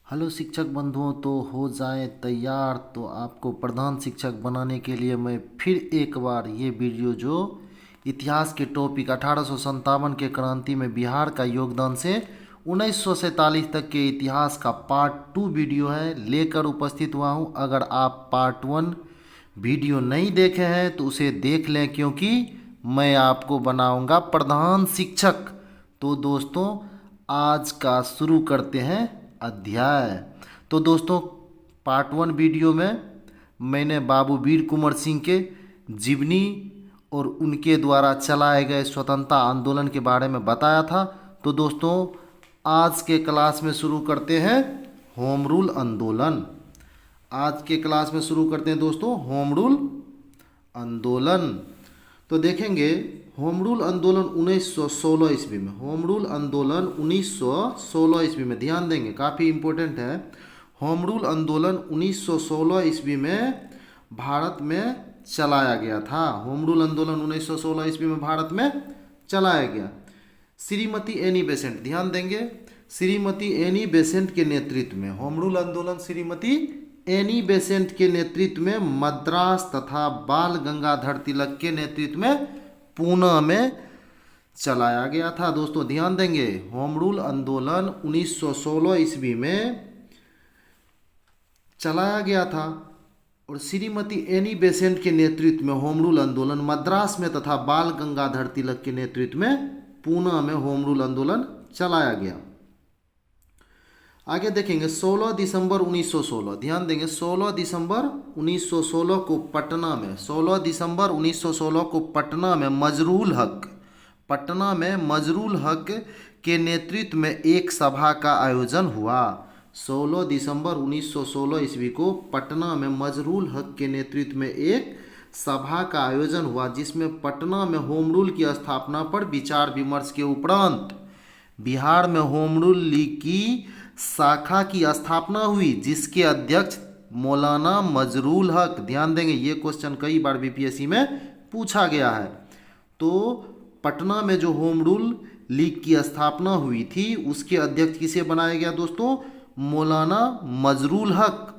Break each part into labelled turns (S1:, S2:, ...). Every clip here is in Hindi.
S1: हेलो शिक्षक बंधुओं, तो हो जाए तैयार। तो आपको प्रधान शिक्षक बनाने के लिए मैं फिर एक बार ये वीडियो जो इतिहास के टॉपिक 1857 के क्रांति में बिहार का योगदान से 1947 तक के इतिहास का पार्ट 2 वीडियो है लेकर उपस्थित हुआ हूँ। अगर आप पार्ट 1 वीडियो नहीं देखे हैं तो उसे देख लें, क्योंकि मैं आपको बनाऊंगा प्रधान शिक्षक। तो दोस्तों, आज का शुरू करते हैं अध्याय। तो दोस्तों, पार्ट 1 वीडियो में मैंने बाबू वीर कुंवर सिंह के जीवनी और उनके द्वारा चलाए गए स्वतंत्रता आंदोलन के बारे में बताया था। तो दोस्तों, आज के क्लास में शुरू करते हैं होम रूल आंदोलन। आज के क्लास में शुरू करते हैं दोस्तों होम रूल आंदोलन। तो देखेंगे होम रूल आंदोलन 1916 ईस्वी में। होम रूल आंदोलन 1916 ईस्वी में, ध्यान देंगे, काफ़ी इम्पोर्टेंट है। होम रूल आंदोलन 1916 ईस्वी में भारत में चलाया गया था। होम रूल आंदोलन 1916 ईस्वी में भारत में चलाया गया। श्रीमती एनी बेसेंट, ध्यान देंगे, श्रीमती एनी बेसेंट के नेतृत्व में होम रूल आंदोलन श्रीमती एनी बेसेंट के नेतृत्व में मद्रास तथा बाल गंगाधर तिलक के नेतृत्व में पूना में चलाया गया था। दोस्तों ध्यान देंगे, होम रूल आंदोलन 1916 ईस्वी में चलाया गया था और श्रीमती एनी बेसेंट के नेतृत्व में होम रूल आंदोलन मद्रास में तथा बाल गंगाधर तिलक के नेतृत्व में पूना में होम रूल आंदोलन चलाया गया। आगे देखेंगे 16 दिसंबर 1916, ध्यान देंगे 16 दिसंबर 1916 को पटना में, 16 दिसंबर 1916 को पटना में मजरूल हक के नेतृत्व में एक सभा का आयोजन हुआ। 16 दिसंबर 1916 ईस्वी को पटना में मजरूल हक के नेतृत्व में एक सभा का आयोजन हुआ, जिसमें पटना में होम रूल की स्थापना पर विचार विमर्श के उपरांत बिहार में होम रूल लीग की शाखा की स्थापना हुई, जिसके अध्यक्ष मौलाना मजरूल हक। ध्यान देंगे, ये क्वेश्चन कई बार बीपीएससी में पूछा गया है। तो पटना में जो होम रूल लीग की स्थापना हुई थी, उसके अध्यक्ष किसे बनाया गया दोस्तों? मौलाना मजरूल हक।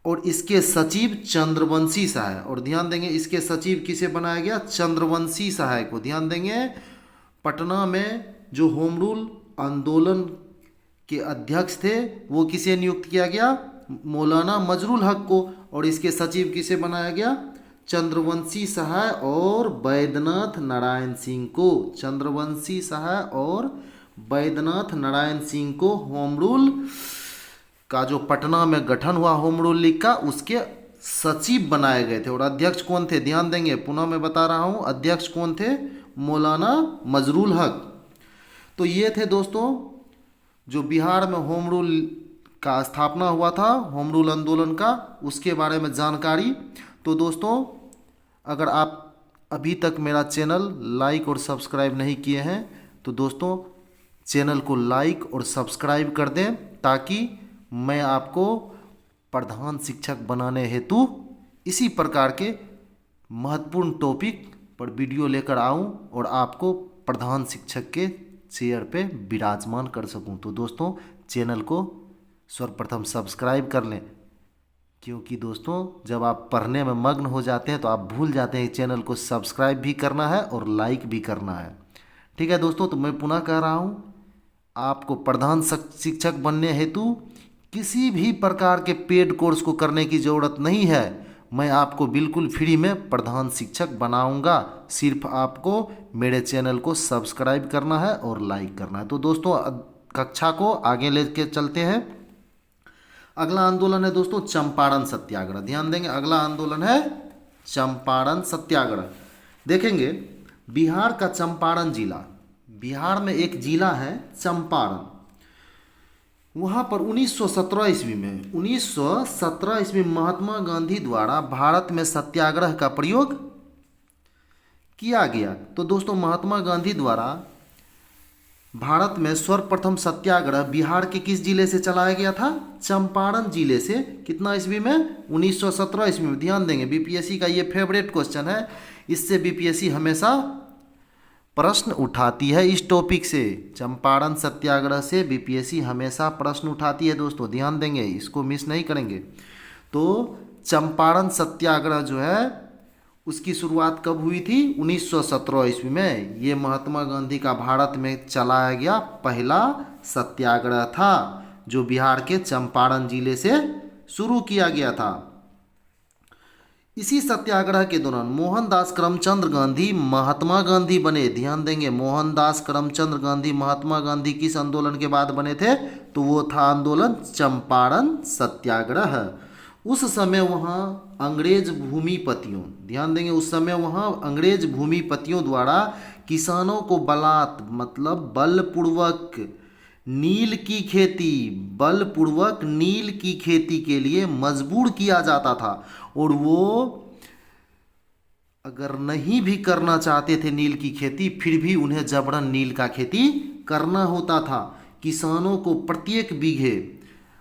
S1: और इसके सचिव चंद्रवंशी सहाय। और ध्यान देंगे, इसके सचिव किसे बनाया गया? चंद्रवंशी सहाय को। ध्यान देंगे, पटना में जो होम रूल आंदोलन के अध्यक्ष थे वो किसे नियुक्त किया गया? मौलाना मजरूल हक को। और इसके सचिव किसे बनाया गया? चंद्रवंशी सहाय और वैद्यनाथ नारायण सिंह को। चंद्रवंशी सहाय और वैद्यनाथ नारायण सिंह को होम रूल का जो पटना में गठन हुआ होम रूल लीग का, उसके सचिव बनाए गए थे। और अध्यक्ष कौन थे? ध्यान देंगे, पुनः मैं बता रहा हूँ, अध्यक्ष कौन थे? मौलाना मजरूल हक। तो ये थे दोस्तों जो बिहार में होम रूल का स्थापना हुआ था, होम रूल आंदोलन का, उसके बारे में जानकारी। तो दोस्तों, अगर आप अभी तक मेरा चैनल लाइक और सब्सक्राइब नहीं किए हैं तो दोस्तों चैनल को लाइक और सब्सक्राइब कर दें, ताकि मैं आपको प्रधान शिक्षक बनाने हेतु इसी प्रकार के महत्वपूर्ण टॉपिक पर वीडियो लेकर आऊं और आपको प्रधान शिक्षक के चेयर पे विराजमान कर सकूं। तो दोस्तों चैनल को सर्वप्रथम सब्सक्राइब कर लें, क्योंकि दोस्तों जब आप पढ़ने में मग्न हो जाते हैं तो आप भूल जाते हैं चैनल को सब्सक्राइब भी करना है और लाइक भी करना है। ठीक है दोस्तों, तो मैं पुनः कह रहा हूँ, आपको प्रधान शिक्षक बनने हेतु किसी भी प्रकार के पेड कोर्स को करने की ज़रूरत नहीं है। मैं आपको बिल्कुल फ्री में प्रधान शिक्षक बनाऊंगा। सिर्फ आपको मेरे चैनल को सब्सक्राइब करना है और लाइक करना है। तो दोस्तों कक्षा को आगे लेके चलते हैं। अगला आंदोलन है दोस्तों चंपारण सत्याग्रह। ध्यान देंगे, अगला आंदोलन है चंपारण सत्याग्रह। देखेंगे, बिहार का चंपारण जिला, बिहार में एक जिला है चंपारण, वहाँ पर 1917 ईस्वी में महात्मा गांधी द्वारा भारत में सत्याग्रह का प्रयोग किया गया। तो दोस्तों महात्मा गांधी द्वारा भारत में सर्वप्रथम सत्याग्रह बिहार के किस जिले से चलाया गया था? चंपारण जिले से। कितना ईस्वी में? 1917 ईस्वी में। ध्यान देंगे, बीपीएससी का ये फेवरेट क्वेश्चन है, इससे बीपीएससी हमेशा प्रश्न उठाती है इस टॉपिक से। चंपारण सत्याग्रह से बीपीएससी हमेशा प्रश्न उठाती है दोस्तों, ध्यान देंगे, इसको मिस नहीं करेंगे। तो चंपारण सत्याग्रह जो है उसकी शुरुआत कब हुई थी? 1917 ईस्वी में। ये महात्मा गांधी का भारत में चलाया गया पहला सत्याग्रह था, जो बिहार के चंपारण जिले से शुरू किया गया था। इसी सत्याग्रह के दौरान मोहनदास करमचंद गांधी महात्मा गांधी बने। ध्यान देंगे, मोहनदास करमचंद गांधी महात्मा गांधी किस आंदोलन के बाद बने थे? तो वो था आंदोलन चंपारण सत्याग्रह। उस समय वहाँ अंग्रेज भूमिपतियों, ध्यान देंगे, उस समय वहाँ अंग्रेज भूमिपतियों द्वारा किसानों को बलपूर्वक नील की खेती के लिए मजबूर किया जाता था। और वो अगर नहीं भी करना चाहते थे नील की खेती, फिर भी उन्हें जबरन नील का खेती करना होता था। किसानों को प्रत्येक बीघे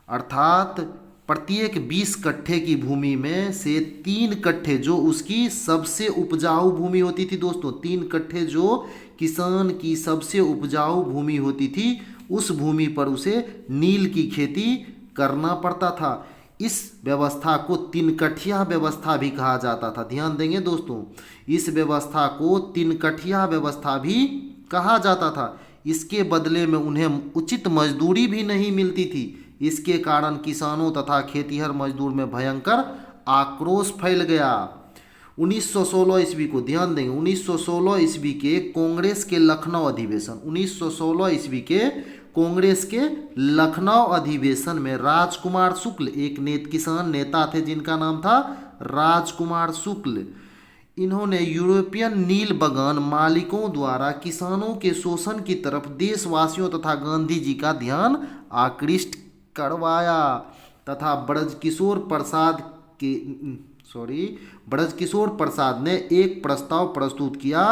S1: अर्थात प्रत्येक 20 कट्ठे की भूमि में से 3 कट्ठे, जो उसकी सबसे उपजाऊ भूमि होती थी दोस्तों, 3 कट्ठे जो किसान की सबसे उपजाऊ भूमि होती थी, उस भूमि पर उसे नील की खेती करना पड़ता था। इस व्यवस्था को 3 कठिया व्यवस्था भी कहा जाता था। ध्यान देंगे दोस्तों, इस व्यवस्था को 3 कठिया व्यवस्था भी कहा जाता था। इसके बदले में उन्हें उचित मजदूरी भी नहीं मिलती थी। इसके कारण किसानों तथा खेतिहर मजदूर में भयंकर आक्रोश फैल गया। 1916 ईस्वी को ध्यान देंगे, 1916 ईस्वी के कांग्रेस के लखनऊ अधिवेशन, 1916 ईस्वी के कांग्रेस के लखनऊ अधिवेशन में राजकुमार शुक्ल एक किसान नेता थे जिनका नाम था राजकुमार शुक्ल। इन्होंने यूरोपियन नील बगान मालिकों द्वारा किसानों के शोषण की तरफ देशवासियों तथा गांधी जी का ध्यान आकृष्ट करवाया तथा ब्रजकिशोर प्रसाद ने एक प्रस्ताव प्रस्तुत किया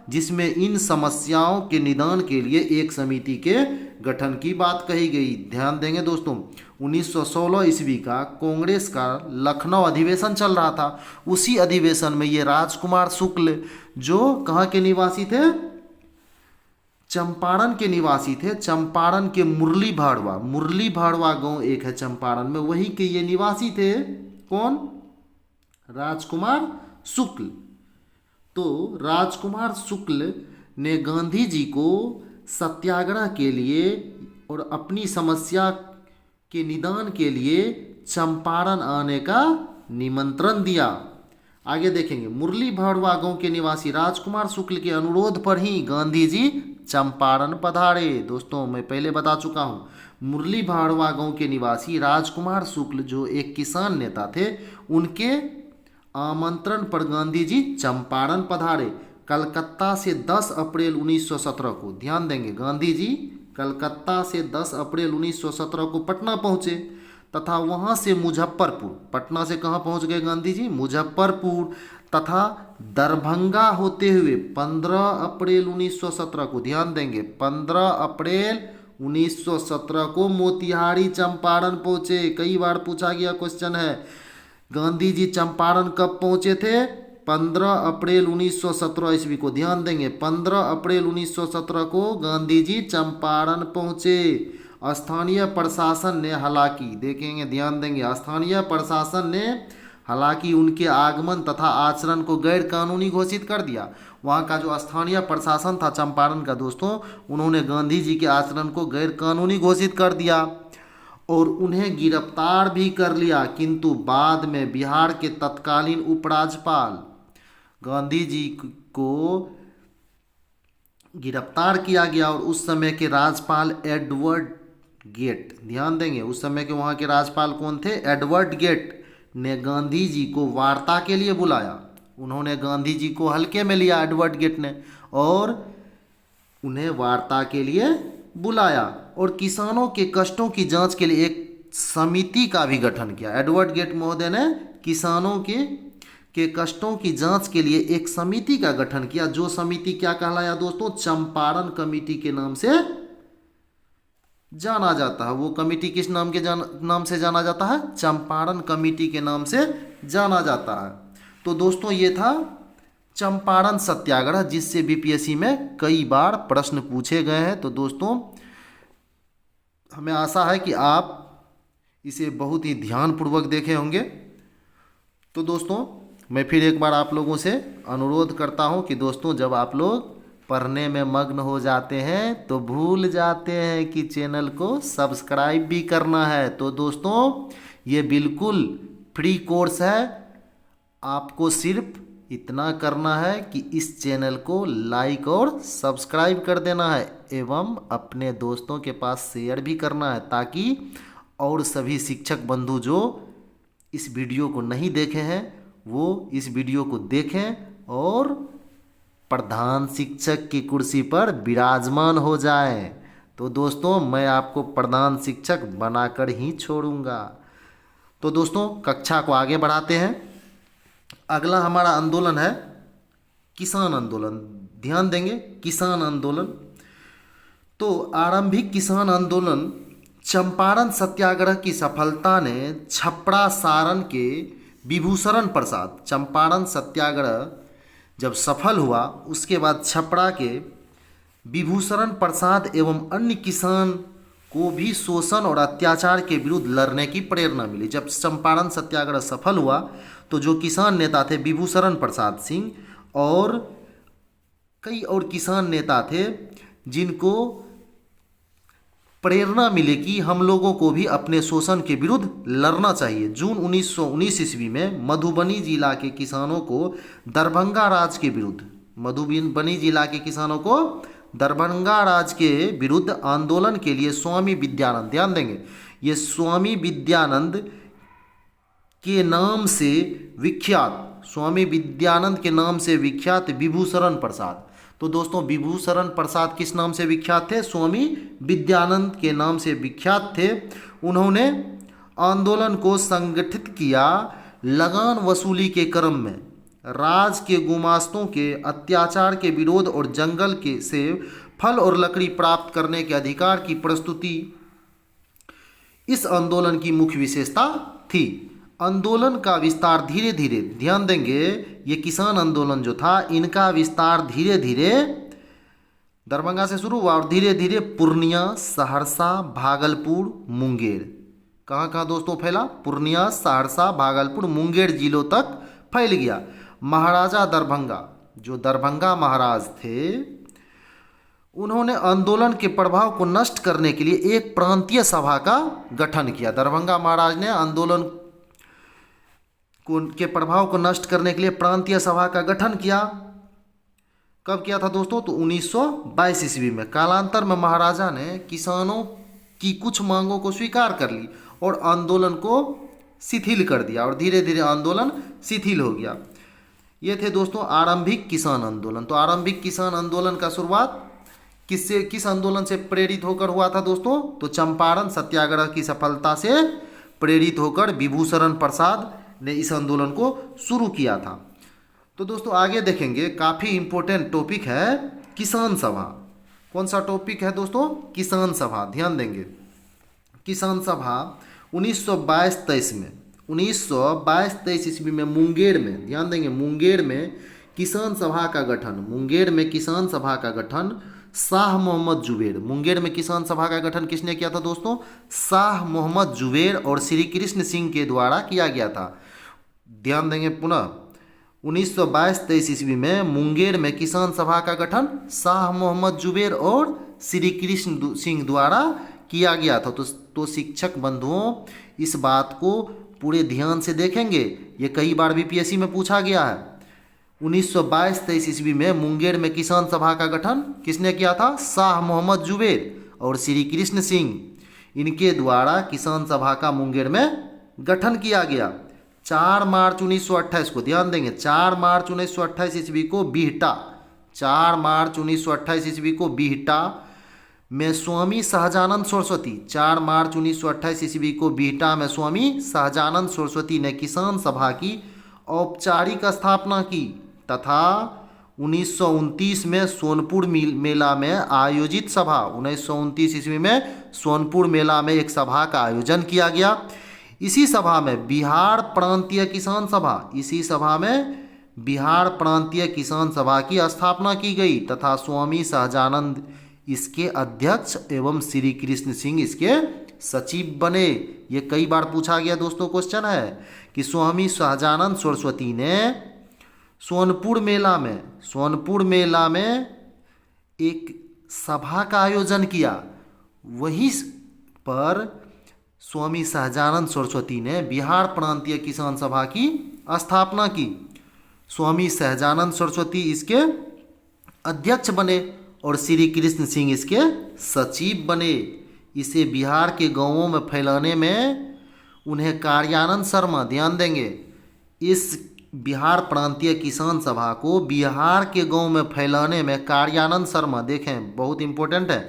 S1: जिसमें इन समस्याओं के निदान के लिए एक समिति के गठन की बात कही गई। ध्यान देंगे दोस्तों, 1916 ईस्वी का कांग्रेस का लखनऊ अधिवेशन चल रहा था। उसी अधिवेशन में ये राजकुमार शुक्ल, जो कहाँ के निवासी थे? चंपारण के निवासी थे। चंपारण के मुरली भाड़वा गांव एक है चंपारण में, वही के ये निवासी थे। कौन? राजकुमार शुक्ल। तो राजकुमार शुक्ल ने गांधी जी को सत्याग्रह के लिए और अपनी समस्या के निदान के लिए चंपारण आने का निमंत्रण दिया। आगे देखेंगे, मुरली भाड़वा गांव के निवासी राजकुमार शुक्ल के अनुरोध पर ही गांधी जी चंपारण पधारे। दोस्तों, मैं पहले बता चुका हूँ, मुरली भाड़वा गांव के निवासी राजकुमार शुक्ल जो एक किसान नेता थे, उनके आमंत्रण पर गांधी जी चंपारण पधारे। कलकत्ता से 10 अप्रैल 1917 को, ध्यान देंगे, गांधी जी कलकत्ता से 10 अप्रैल 1917 को पटना पहुँचे तथा वहाँ से मुजफ्फरपुर, पटना से कहाँ पहुँच गए गांधी जी? मुजफ्फरपुर तथा दरभंगा होते हुए 15 अप्रैल 1917 को, ध्यान देंगे, 15 अप्रैल 1917 को मोतिहारी चंपारण पहुँचे। कई बार पूछा गया क्वेश्चन है, गांधी जी चंपारण कब पहुँचे थे? 15 अप्रैल 1917 ईस्वी को। ध्यान देंगे, 15 अप्रैल 1917 को गांधी जी चंपारण पहुँचे। स्थानीय प्रशासन ने हालांकि, देखेंगे, ध्यान देंगे, स्थानीय प्रशासन ने हालांकि उनके आगमन तथा आचरण को गैर कानूनी घोषित कर दिया। वहाँ का जो स्थानीय प्रशासन था चंपारण का दोस्तों, उन्होंने गांधी जी के आचरण को गैर कानूनी घोषित कर दिया और उन्हें गिरफ्तार भी कर लिया। किंतु बाद में बिहार के तत्कालीन उपराज्यपाल गांधी जी को गिरफ्तार किया गया और उस समय के राज्यपाल एडवर्ड गेट, ध्यान देंगे, उस समय के वहाँ के राज्यपाल कौन थे? एडवर्ड गेट ने गांधी जी को वार्ता के लिए बुलाया। उन्होंने गांधी जी को हल्के में लिया एडवर्ड गेट ने, और उन्हें वार्ता के लिए बुलाया और किसानों के कष्टों की जांच के लिए एक समिति का भी गठन किया। एडवर्ड गेट महोदय ने किसानों के कष्टों की जांच के लिए एक समिति का गठन किया, जो समिति क्या कहलाया दोस्तों? चंपारण कमेटी के नाम से जाना जाता है। वो कमेटी किस नाम से जाना जाता है? चंपारण कमेटी के नाम से जाना जाता है। तो दोस्तों, ये था चंपारण सत्याग्रह, जिससे बीपीएससी में कई बार प्रश्न पूछे गए हैं। तो दोस्तों हमें आशा है कि आप इसे बहुत ही ध्यानपूर्वक देखे होंगे। तो दोस्तों मैं फिर एक बार आप लोगों से अनुरोध करता हूं कि दोस्तों जब आप लोग पढ़ने में मग्न हो जाते हैं तो भूल जाते हैं कि चैनल को सब्सक्राइब भी करना है। तो दोस्तों ये बिल्कुल फ्री कोर्स है, आपको सिर्फ इतना करना है कि इस चैनल को लाइक और सब्सक्राइब कर देना है एवं अपने दोस्तों के पास शेयर भी करना है, ताकि और सभी शिक्षक बंधु जो इस वीडियो को नहीं देखे हैं वो इस वीडियो को देखें और प्रधान शिक्षक की कुर्सी पर विराजमान हो जाएं। तो दोस्तों मैं आपको प्रधान शिक्षक बनाकर ही छोड़ूंगा। तो दोस्तों कक्षा को आगे बढ़ाते हैं। अगला हमारा आंदोलन है किसान आंदोलन। ध्यान देंगे, किसान आंदोलन। तो आरंभिक किसान आंदोलन चंपारण सत्याग्रह की सफलता ने छपरा सारण के विभूषण प्रसाद, चंपारण सत्याग्रह जब सफल हुआ उसके बाद छपरा के विभूषण प्रसाद एवं अन्य किसान को भी शोषण और अत्याचार के विरुद्ध लड़ने की प्रेरणा मिली। जब चंपारण सत्याग्रह सफल हुआ तो जो किसान नेता थे विभूषण प्रसाद सिंह और कई और किसान नेता थे जिनको प्रेरणा मिली कि हम लोगों को भी अपने शोषण के विरुद्ध लड़ना चाहिए। जून 1919 ईस्वी में मधुबनी जिला के किसानों को दरभंगा राज के विरुद्ध, मधुबनी जिला के किसानों को दरभंगा राज के विरुद्ध आंदोलन के लिए स्वामी विद्यानंद, ध्यान देंगे ये स्वामी विद्यानंद के नाम से विख्यात, स्वामी विद्यानंद के नाम से विख्यात विभूषण प्रसाद। तो दोस्तों विभूषण प्रसाद किस नाम से विख्यात थे? स्वामी विद्यानंद के नाम से विख्यात थे। उन्होंने आंदोलन को संगठित किया। लगान वसूली के क्रम में राज के गुमास्तों के अत्याचार के विरोध और जंगल के से फल और लकड़ी प्राप्त करने के अधिकार की प्रस्तुति इस आंदोलन की मुख्य विशेषता थी। आंदोलन का विस्तार धीरे धीरे, ध्यान देंगे ये किसान आंदोलन जो था इनका विस्तार धीरे धीरे दरभंगा से शुरू हुआ और धीरे धीरे पूर्णिया, सहरसा, भागलपुर, मुंगेर, कहाँ कहाँ दोस्तों फैला? पूर्णिया, सहरसा, भागलपुर, मुंगेर जिलों तक फैल गया। महाराजा दरभंगा, जो दरभंगा महाराज थे, उन्होंने आंदोलन के प्रभाव को नष्ट करने के लिए एक प्रांतीय सभा का गठन किया। दरभंगा महाराज ने आंदोलन के प्रभाव को नष्ट करने के लिए प्रांतीय सभा का गठन किया। कब किया था दोस्तों? तो 1922 ईस्वी में। कालांतर में महाराजा ने किसानों की कुछ मांगों को स्वीकार कर ली और आंदोलन को शिथिल कर दिया और धीरे धीरे आंदोलन शिथिल हो गया। ये थे दोस्तों आरंभिक किसान आंदोलन। तो आरंभिक किसान आंदोलन का शुरुआत किस आंदोलन से प्रेरित होकर हुआ था दोस्तों? तो चंपारण सत्याग्रह की सफलता से प्रेरित होकर विभूषण प्रसाद ने इस आंदोलन को शुरू किया था। तो दोस्तों आगे देखेंगे, काफ़ी इंपॉर्टेंट टॉपिक है किसान सभा। कौन सा टॉपिक है दोस्तों? किसान सभा। ध्यान देंगे किसान सभा 1922-23 में, 1922-23 ईस्वी में मुंगेर में, ध्यान देंगे मुंगेर में किसान सभा का गठन, मुंगेर में किसान सभा का गठन शाह मोहम्मद जुबेर। मुंगेर में किसान सभा का गठन किसने किया था दोस्तों? शाह मोहम्मद जुबेर और श्री कृष्ण सिंह के द्वारा किया गया था। ध्यान देंगे पुनः 1922-23 ईस्वी में मुंगेर में किसान सभा का गठन शाह मोहम्मद जुबेर और श्री कृष्ण सिंह द्वारा किया गया था। तो शिक्षक बंधुओं इस बात को पूरे ध्यान से देखेंगे, ये कई बार बीपीएससी में पूछा गया है। 1922-23 ईस्वी में मुंगेर में किसान सभा का गठन किसने किया था? शाह मोहम्मद जुबेर और श्री कृष्ण सिंह, इनके द्वारा किसान सभा का मुंगेर में गठन किया गया। 4 मार्च 1928 को, ध्यान देंगे 4 मार्च 1928 ईस्वी को बिहटा, 4 मार्च 1928 ईस्वी को बिहटा में स्वामी सहजानंद सरस्वती, 4 मार्च 1928 ईस्वी को बिहटा में स्वामी सहजानंद सरस्वती ने किसान सभा की औपचारिक स्थापना की तथा 1929 में सोनपुर मेला में आयोजित सभा, 1929 ईस्वी में सोनपुर मेला में एक सभा का आयोजन किया गया। इसी सभा में बिहार प्रांतीय किसान सभा, इसी सभा में बिहार प्रांतीय किसान सभा की स्थापना की गई तथा स्वामी सहजानंद इसके अध्यक्ष एवं श्री कृष्ण सिंह इसके सचिव बने। ये कई बार पूछा गया दोस्तों क्वेश्चन है कि स्वामी सहजानंद सरस्वती ने सोनपुर मेला में एक सभा का आयोजन किया। वहीं पर स्वामी सहजानंद सरस्वती ने बिहार प्रांतीय किसान सभा की स्थापना की। स्वामी सहजानंद सरस्वती इसके अध्यक्ष बने और श्री कृष्ण सिंह इसके सचिव बने। इसे बिहार के गांवों में फैलाने में उन्हें कार्यानंद शर्मा, ध्यान देंगे, इस बिहार प्रांतीय किसान सभा को बिहार के गांव में फैलाने में कार्यानंद शर्मा, देखें बहुत इंपॉर्टेंट है,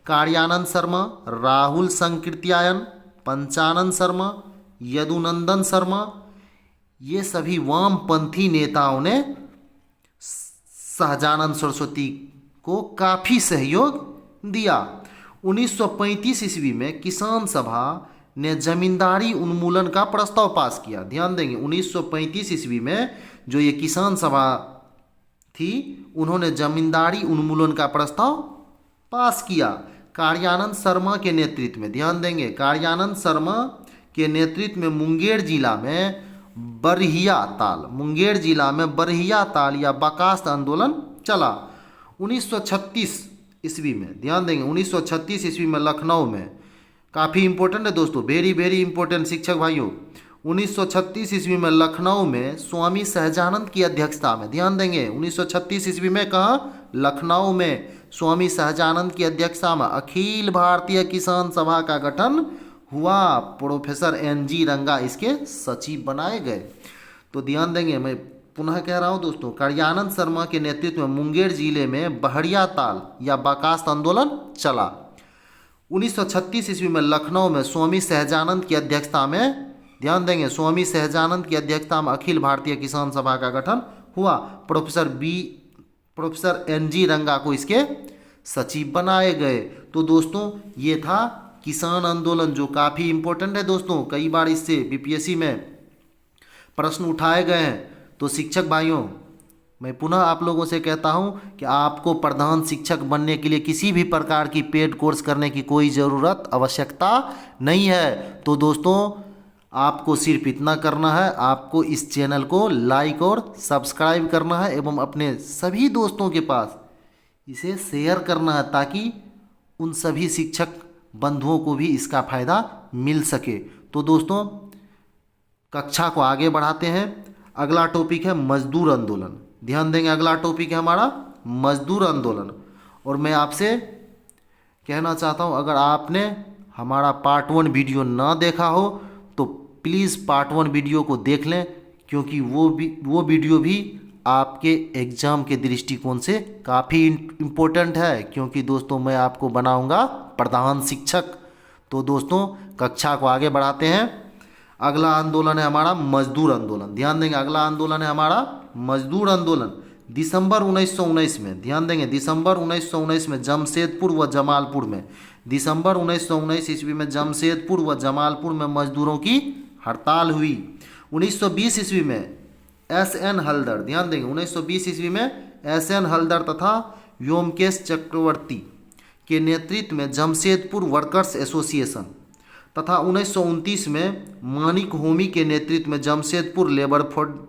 S1: कार्यानंद शर्मा, राहुल संकीर्त्यायन, पंचानंद शर्मा, यदुनंदन शर्मा, ये सभी वामपंथी नेताओं ने सहजानंद सरस्वती को काफ़ी सहयोग दिया। 1935 ईस्वी में किसान सभा ने जमींदारी उन्मूलन का प्रस्ताव पास किया। ध्यान देंगे 1935 ईस्वी में जो ये किसान सभा थी उन्होंने जमींदारी उन्मूलन का प्रस्ताव पास किया। कार्यानंद शर्मा के नेतृत्व में, ध्यान देंगे, कार्यानंद शर्मा के नेतृत्व में मुंगेर जिला में बरहिया ताल या बकास्त आंदोलन चला। 1936 ईस्वी में, ध्यान देंगे 1936 ईस्वी में लखनऊ में, काफ़ी इंपॉर्टेंट है दोस्तों, वेरी वेरी इंपॉर्टेंट शिक्षक भाइयों, 1936 ईस्वी में लखनऊ में स्वामी सहजानंद की अध्यक्षता में, ध्यान देंगे 1936 ईस्वी में कहाँ, लखनऊ में स्वामी सहजानंद की अध्यक्षता में अखिल भारतीय किसान सभा का गठन हुआ। प्रोफेसर NG रंगा इसके सचिव बनाए गए। तो ध्यान देंगे, मैं पुनः कह रहा हूँ दोस्तों, कार्यानंद शर्मा के नेतृत्व में मुंगेर जिले में बहरिया ताल या बकास्त आंदोलन चला। 1936 ईस्वी में लखनऊ में स्वामी सहजानंद की अध्यक्षता में, ध्यान देंगे, स्वामी सहजानंद की अध्यक्षता में अखिल भारतीय किसान सभा का गठन हुआ। प्रोफेसर NG रंगा को इसके सचिव बनाए गए। तो दोस्तों ये था किसान आंदोलन, जो काफ़ी इंपॉर्टेंट है दोस्तों, कई बार इससे BPSC में प्रश्न उठाए गए हैं। तो शिक्षक भाइयों, मैं पुनः आप लोगों से कहता हूं कि आपको प्रधान शिक्षक बनने के लिए किसी भी प्रकार की पेड कोर्स करने की कोई ज़रूरत, आवश्यकता नहीं है। तो दोस्तों आपको सिर्फ इतना करना है, आपको इस चैनल को लाइक और सब्सक्राइब करना है एवं अपने सभी दोस्तों के पास इसे शेयर करना है ताकि उन सभी शिक्षक बंधुओं को भी इसका फ़ायदा मिल सके। तो दोस्तों कक्षा को आगे बढ़ाते हैं। अगला टॉपिक है मजदूर आंदोलन। ध्यान देंगे, अगला टॉपिक है हमारा मजदूर आंदोलन। और मैं आपसे कहना चाहता हूं, अगर आपने हमारा पार्ट 1 वीडियो ना देखा हो तो प्लीज़ पार्ट 1 वीडियो को देख लें, क्योंकि वो वीडियो भी आपके एग्ज़ाम के दृष्टिकोण से काफ़ी इम्पोर्टेंट है, क्योंकि दोस्तों मैं आपको बनाऊंगा प्रधान शिक्षक। तो दोस्तों कक्षा को आगे बढ़ाते हैं। अगला आंदोलन है हमारा मजदूर आंदोलन। ध्यान देंगे, अगला आंदोलन है हमारा मजदूर आंदोलन। दिसंबर 1919 में, ध्यान देंगे, दिसंबर 1919 में जमशेदपुर व जमालपुर में, दिसंबर 1919 ईस्वी में जमशेदपुर व जमालपुर में मजदूरों की हड़ताल हुई। 1920 ईस्वी में SN हल्दर, ध्यान देंगे 1920 ईस्वी में SN हल्दर तथा व्योमकेश चक्रवर्ती के नेतृत्व में जमशेदपुर वर्कर्स एसोसिएशन तथा 1929 में मानिक होमी के नेतृत्व में जमशेदपुर लेबर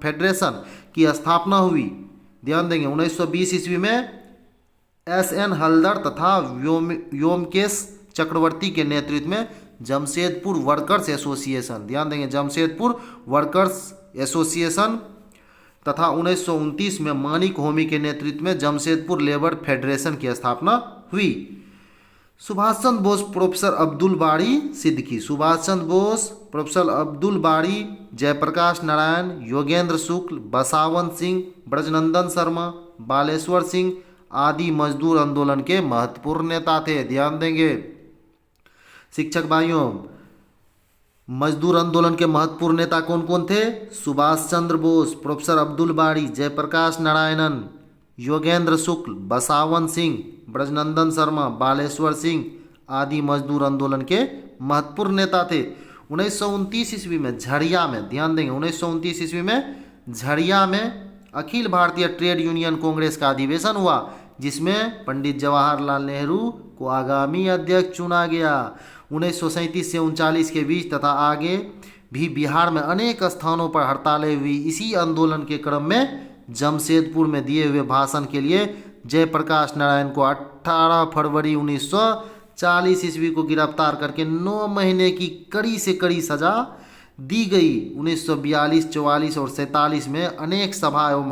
S1: फेडरेशन की स्थापना हुई। ध्यान देंगे 1920 ईस्वी में SN हल्दर तथा व्योमकेश चक्रवर्ती के नेतृत्व में जमशेदपुर वर्कर्स एसोसिएशन, ध्यान देंगे जमशेदपुर वर्कर्स एसोसिएशन तथा 1929 में मानिक होमी के नेतृत्व में जमशेदपुर लेबर फेडरेशन की स्थापना हुई। सुभाष चंद्र बोस, प्रोफेसर अब्दुल बारी सिद्दीकी, सुभाष चंद्र बोस, प्रोफेसर अब्दुल बारी, जयप्रकाश नारायण, योगेंद्र शुक्ल, बसावंत सिंह, ब्रजनंदन शर्मा, बालेश्वर सिंह आदि मजदूर आंदोलन के महत्वपूर्ण नेता थे। ध्यान देंगे शिक्षक भाइयों, मजदूर आंदोलन के महत्वपूर्ण नेता कौन कौन थे? सुभाष चंद्र बोस, प्रोफेसर अब्दुल बारी, जयप्रकाश नारायणन, योगेंद्र शुक्ल, बसावंत सिंह, ब्रजनंदन शर्मा, बालेश्वर सिंह आदि मजदूर आंदोलन के महत्वपूर्ण नेता थे। 1929 ईस्वी में झरिया में, ध्यान देंगे 1929 ईस्वी में झरिया में अखिल भारतीय ट्रेड यूनियन कांग्रेस का अधिवेशन हुआ जिसमें पंडित जवाहरलाल नेहरू को आगामी अध्यक्ष चुना गया। 1937 से 39 के बीच तथा आगे भी बिहार में अनेक स्थानों पर हड़तालें हुई। इसी आंदोलन के क्रम में जमशेदपुर में दिए हुए भाषण के लिए जयप्रकाश नारायण को 18 फरवरी 1940 ईस्वी को गिरफ्तार करके 9 महीने की कड़ी से कड़ी सजा दी गई। 1942, 44 और 47 में अनेक सभा एवं